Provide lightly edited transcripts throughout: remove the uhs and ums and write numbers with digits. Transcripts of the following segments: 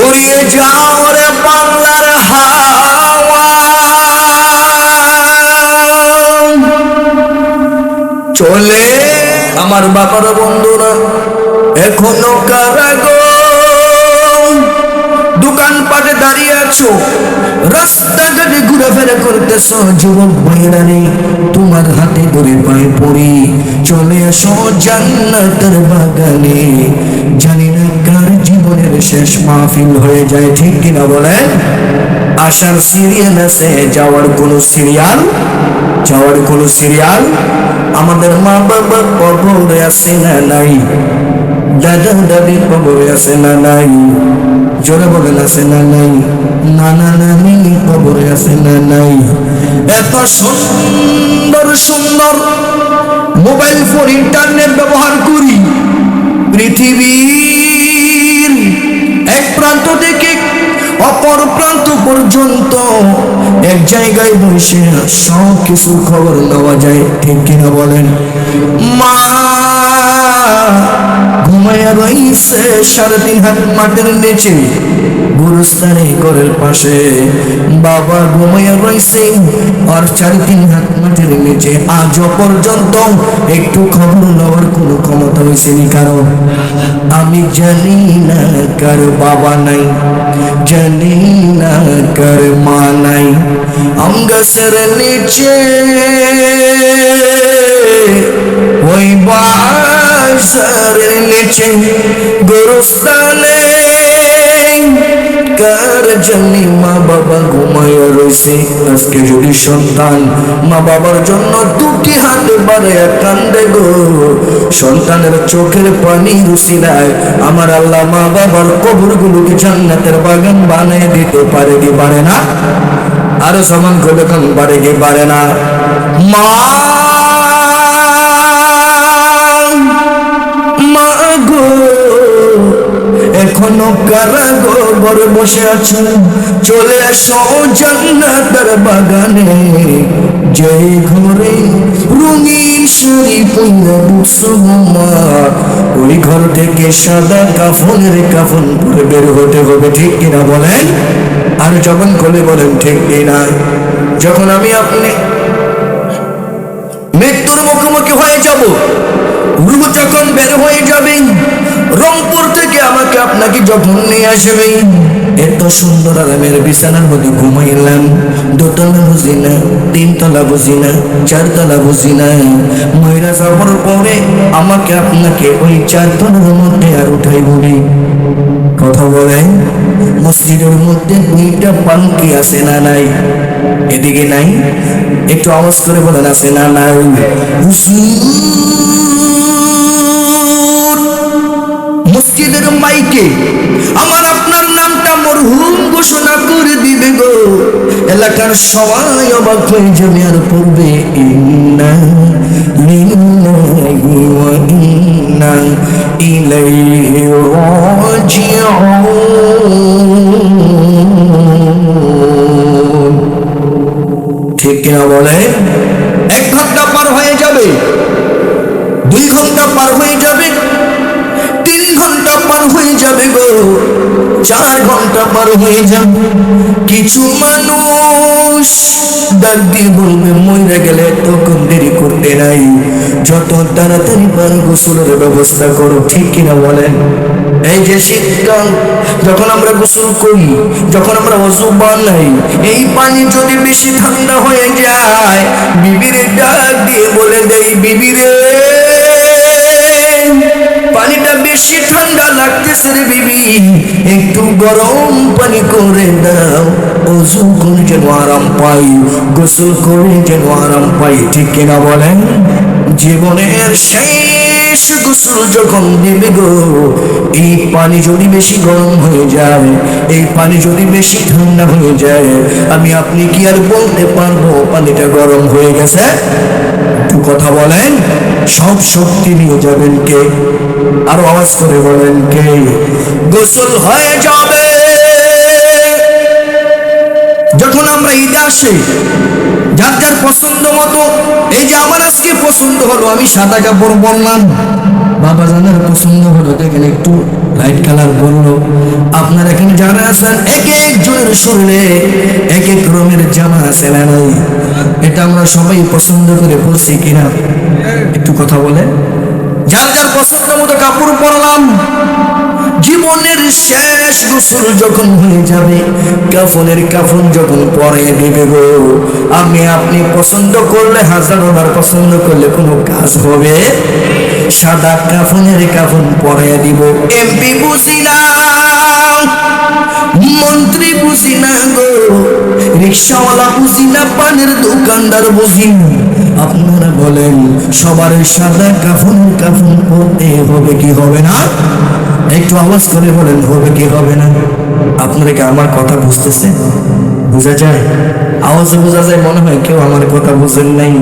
উড়িয়ে যাও রে বাংলার হাওয়া, চলে আমার বাবার বন্ধুরা এখনো কারাগো। দোকানপাটে দাঁড়িয়ে আছো, রাস্তাঘাটে ঘুরেফেরা করতেছ, যুবক ভাইরা রে তোমার হাতে ধরে পায়ে পড়ি, চলে আসো জান্নাতের বাগানে। জানি না কার জীবনের শেষ মাহফিল হয়ে যায়, ঠিক কিনা বলেন? আসার সিরিয়াল আছে, যাওয়ার কোনো সিরিয়াল? যাওয়ার কোনো সিরিয়াল? আমাদের মা বাবা কবরে আছে না নাই? দাদা দাদি কবরে আছে না নাই? জোরে বলেন আছে না নাই? নানা নানি কবরে আছে না নাই? এত সুন্দর সুন্দর মোবাইল ফোন ইন্টারনেট ব্যবহার করি, পৃথিবীর এক প্রান্ত থেকে অপর প্রান্ত পর্যন্ত এক জায়গায় বসে সব কিছু খবর নেওয়া যায়, ঠিক কিনা বলেন? মা ঘুমাইয়া রইছে 3.5 হাত মাটির নিচে গুরুস্থানে ঘরের পাশে, বাবা ঘুমাইয়া রইছে আর 3.5 হাত মাটির নিচে। আজও পর্যন্ত একটু খবর নেওয়ার কোনো ক্ষমতা হয়েছে নি কারো? আমি জানি না কার বাবা নাই, জানি না কার মা নাই। আম গাছের নিচে ওই বাসারের নিচে গোরস্থানে কার জানি মা বাবা ঘুমাইয়া রয়েছে। আজকে যদি সন্তান মা বাবার জন্য 2টি হাত বাড়াইয়া কান্দে গো, সন্তানের চোখের পানি রুসিলায় আমার আল্লাহ মা বাবার কবরগুলোকে জান্নাতের বাগান বানিয়ে দিতে পারে কি পারে না? আরো সমান করে কান পারে কি পারে না? মা এখনো কারাগো ঘরে বসে আছো, চলে আসো জান্নাতের বাগানে। যে ঘরে রঙিন শাড়ি পইরা বুঝছো মা, ওই ঘর থেকে সাদা কাফনের কাফন পরে বের হতে হবে, ঠিক কিনা বলেন? আর যখন কোলে বলেন ঠিক কিনা? যখন আমি আপনি মৃত্যুর মুখোমুখি হয়ে যাব, রূহ যখন বের হয়ে যাবে, রংপুর থেকে আমাকে আপনাকে যখন নিয়ে আসবে, এত সুন্দর আরামের বিছানার মধ্যে ঘুমাইলাম, 2তলা বুঝি না, 3তলা বুঝি না, 4তলা বুঝি না, মহিলা যাওয়ার পরে আমাকে আপনাকে ওই 4তলার মধ্যে আর উঠাই বলি। কথা বলেন, মসজিদের মধ্যে 2টা পালকি আছে না নাই? এদিকে নাই? একটু আওয়াজ করে বলেন আছে না নাই? মসজিদের মাইকে আমার আপনার নামটা মরহুম ঘোষণা করে দিবে গো, এলাকার সবাই অবাক হয়ে যাবে আর পড়বে ইন্না লিল্লাহি ওয়া ইন্না ইলাইহি রাজিউন। ঠিক কিনা বলে? 1 ঘন্টা পার হয়ে যাবে, 2 ঘন্টা পার হয়ে যাবে, 3 ঘন্টা পার হয়ে যাবে গো, 4 ঘন্টা পার হয়ে যাবে। কিছু মানুষ ডাক দিয়ে বলবে মইরা গেলে তখন দেরি করতে নাই, যত তাড়াতাড়ি পারো গোসলের ব্যবস্থা করো, ঠিক কিনা বলেন? এই যে শীতকাল, যখন আমরা গোসল করি, যখন আমরা ওযু বানাই, এই পানি যদি বেশি ঠান্ডা হয়ে যায়, বিবিরে ডাক দিয়ে বলে দেই, বিবিরে পানিটা বেশি ঠান্ডা লাগতেছে রে বিবি, একটু গরম পানি করে দাও, ওযু করে যেন আরাম পাই, গোসল করে যেন আরাম পাই, ঠিক কিনা বলেন? জীবনের শেষ গোসল যখন দিবে গো, এই পানি যদি বেশি গরম হয়ে যায়, এই পানি যদি বেশি ঠান্ডা হয়ে যায়, আমি আপনি কি আর বলতে পারবো পানিটা গরম হয়ে গেছে? একটু কথা বলেন, সব শক্তি নিয়ে যাবেন কে? আরো আওয়াজ করে বলেন কে? গোসল হয়ে যাবে যখন আমরা ঈদে আসি, যার যার পছন্দ মতো। এই যে আমার আজকে পছন্দ হলো, আমি সাদা কাপড় পরলাম, বাবা জানার পছন্দ হলো, দেখেন একটু লাইট কালার বললো। আপনার এখানে যারা আছেন এক একজনের শরীরে এক এক রঙের জামা আছে না নাই? এটা আমরা সবাই পছন্দ করে পরছি কিনা একটু কথা বলে। যার যার পছন্দ মতো কাপড় পরলাম। জীবনের শেষ গোসল যখন হয়ে যাবে, কাফনের কাফন যখন পরে দিবে গো, আমি আপনি পছন্দ করলে হাজারবার পছন্দ করলে কোনো কাজ হবে? সাদা কাফনের কাফন পরে দিব। এমপি বুঝি না, মন্ত্রী বুঝি না গো, রিক্সাওয়ালা বুঝি না, পানের দোকানদার বুঝি না। আপনারা বলেন সবার সাদা কাফনের কাফন পরতে হবে কি হবে না? একটু আওয়াজ করে বলেন হবে কি হবে না? আপনারা কি আমার কথা বুঝতেছেন? বোঝা যায়? আওয়াজে বোঝা যায় মনে হয় কেউ আমার কথা বুঝেন নাই।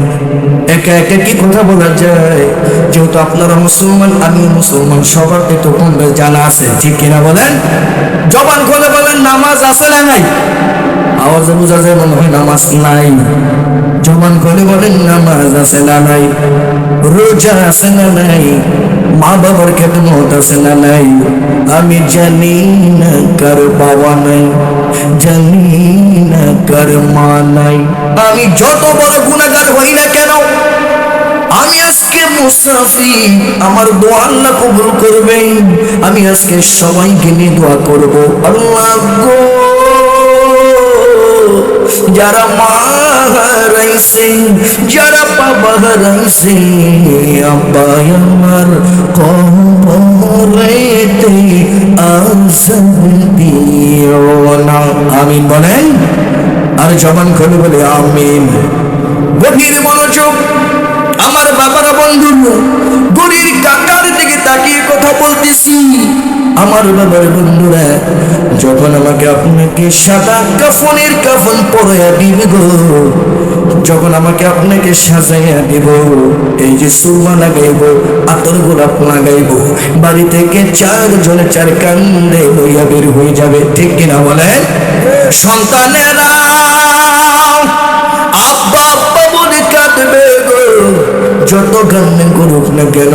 একা একা কি কথা বলা যায়? যেহেতু আপনারা মুসলমান, আমি মুসলমান, সবার তো কম জানা আছে, ঠিক কিনা বলেন? জবান খুলে বলেন নামাজ আছে না নাই? আওয়াজে বোঝা যায় মনে হয় নামাজ নাই। জবান খুলে বলেন নামাজ আছে না নাই? রোজা আছে না নাই? মা বাবার খেদমত আছে না নাই? আমি জানি না কার বাবা নাই, জানি না কার মা নাই। আমি যত বড় গুনাহগার হই না কেন, আমি আজকে মুসাফির, আমার দোয়া আল্লাহ কবুল করবেন। আমি আজকে সবাইকে নিয়ে দোয়া করব, আল্লাহ গো যারা মা হারাইছে, যারা বাবা হারাইছে, আব্বা আমার কবরেতে আযাব দিও না। আমিন বলেন। আর জবান খুলে বলে আমিন। গভীর মনোযোগ। আমার বাবারা, বন্ধু, গরির কাকার দিকে তাকিয়ে কথা বলতেছি। আমার বাবার বন্ধুরা, যখন আমাকে আপনাকে সাদা কাফনের কাফন পরাইয়া দিবে গো, যখন আমাকে আপনাকে সাজাইয়া দিব, এই যে সুরমা লাগাইব, আতর গোলাপ লাগাইব, বাড়ি থেকে 4 জনে 4 কান্দে লইয়া বের হয়ে যাবে, ঠিক কিনা বলেন? সন্তানেরা আব্বা আব্বা বলে কাঁদবে গো। যত কান্না করুক না কেন,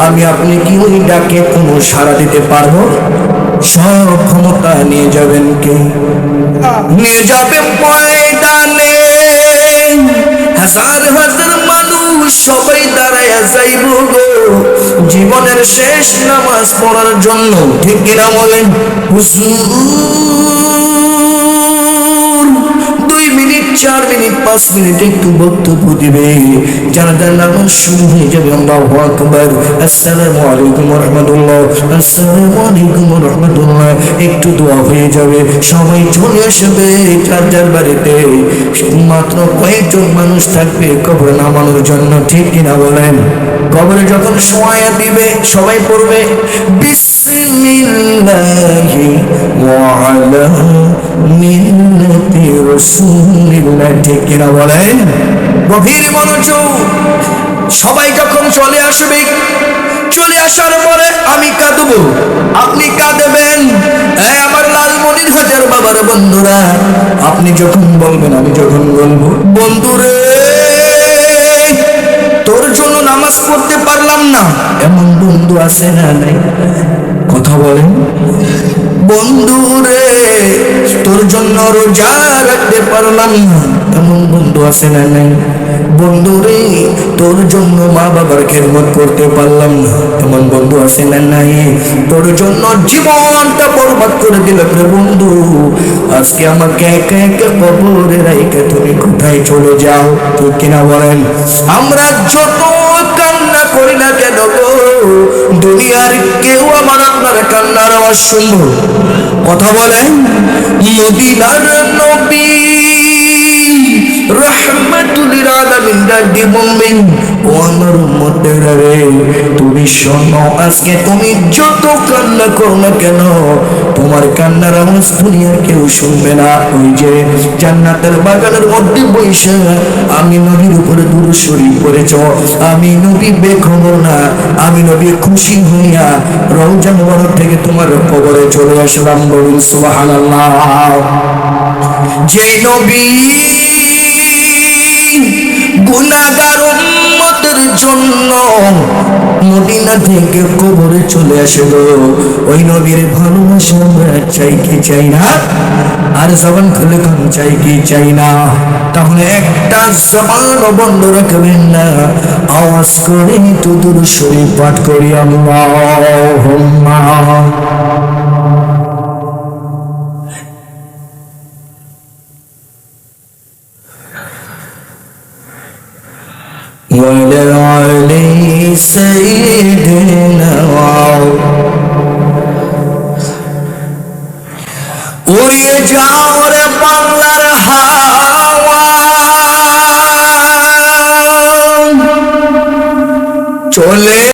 আমি আপনি কি ওই ডাকে কোনো সাড়া দিতে পারবো? সব ক্ষমতা নিয়ে যাবেন কে? নিয়ে যাবে ময়দানে। হাজার হাজার মানুষ সবাই দাঁড়াইয়া যাইব গো জীবনের শেষ নামাজ পড়ার জন্য, ঠিক কিনা বলেন? হুজুর 2 মিনিট 4 মিনিট 5 মিনিট একটু বক্তব্য দিবে, জানাজার নামাজ শুরু হয়ে যাবে। আল্লাহু আকবার, আসসালামু আলাইকুম ওয়া রাহমাতুল্লাহ, আসসালামু আলাইকুম ওয়া রাহমাতুল্লাহ, একটু দোয়া হয়ে যাবে, সবাই চলে আসবে যার যার বাড়িতে। মাত্র কয়েকজন মানুষ থাকবে কবরে নামানোর জন্য, ঠিক কিনা বলেন? কবরে যখন শোয়া দিবে, সবাই পড়বে বিসমিল্লাহি ওয়া আলা মিল্লাতি রাসূলিল্লাহ, ঠিক কিনা বলেন? গভীর মনোযোগ। সবাই যখন চলে আসবে, চলে আসার পরে আমি কাঁদবো, আপনি কাঁদবেন। আমার লালমনির হাজার বাবার বন্ধুরা, আপনি যখন বলবেন, আমি যখন বলবো, বন্ধুরে তোর জন্য নামাজ পড়তে পারলাম না, এমন বন্ধু আছে না নাই? কথা বলেন। বন্ধুরে তোর জন্য রোজা রাখতে পারলাম না, এমন বন্ধু আছে না নাই? বন্ধুরে তোর জন্য মা বাবার খেদমত করতে পারলাম না, এমন বন্ধু আছে না নাই? তোর জন্য জীবনটা বরবাদ করে দিল রে বন্ধু, আজকে আমাকে একা একা কবরে রাইখা তুমি কোথায় চলে যাও, ঠিক কিনা বলেন? আমরা যত কান্না করি না কেন গো, দুনিয়ার কেউ আমার আপনার কান্নার আওয়াজ শুনবো? কথা বলেন। মদিনার নবী রাহমাতুল লিল আলামিন ডাকতে বলবেন, ও আমার উম্মতেরা রে, তুমি শোনো, আজকে তুমি যত কান্না করো না কেন, তোমার কান্নার আওয়াজ দুনিয়ার কেউ শুনবে না। ওই যে জান্নাতের বাগানের মধ্যে বসে আমি নবীর উপরে দুরূদ শরীফ পড়েছ, আমি নবী বেখবর না, আমি নবী খুশি হইয়া রওজা মুবারক থেকে তোমার কবরে চলে আসলাম। বলুন সুবহানাল্লাহ। যে নবী গুনাহগার উম্মতের জন্য মদিনা থেকে কবরে চলে আসে গো। ওই নবীর ভালোবাসা আমরা চাই কি চাই না? আর জবান খুলে কোন চাই কি চাই না? তাহলে একটা জবানও বন্ধ রাখবেন না, আওয়াজ করে একটু দুরূদ শরীফ পাঠ করি আল্লাহুম্মা وعلى علي سيدنا উড়িয়ে যাও রে বাংলা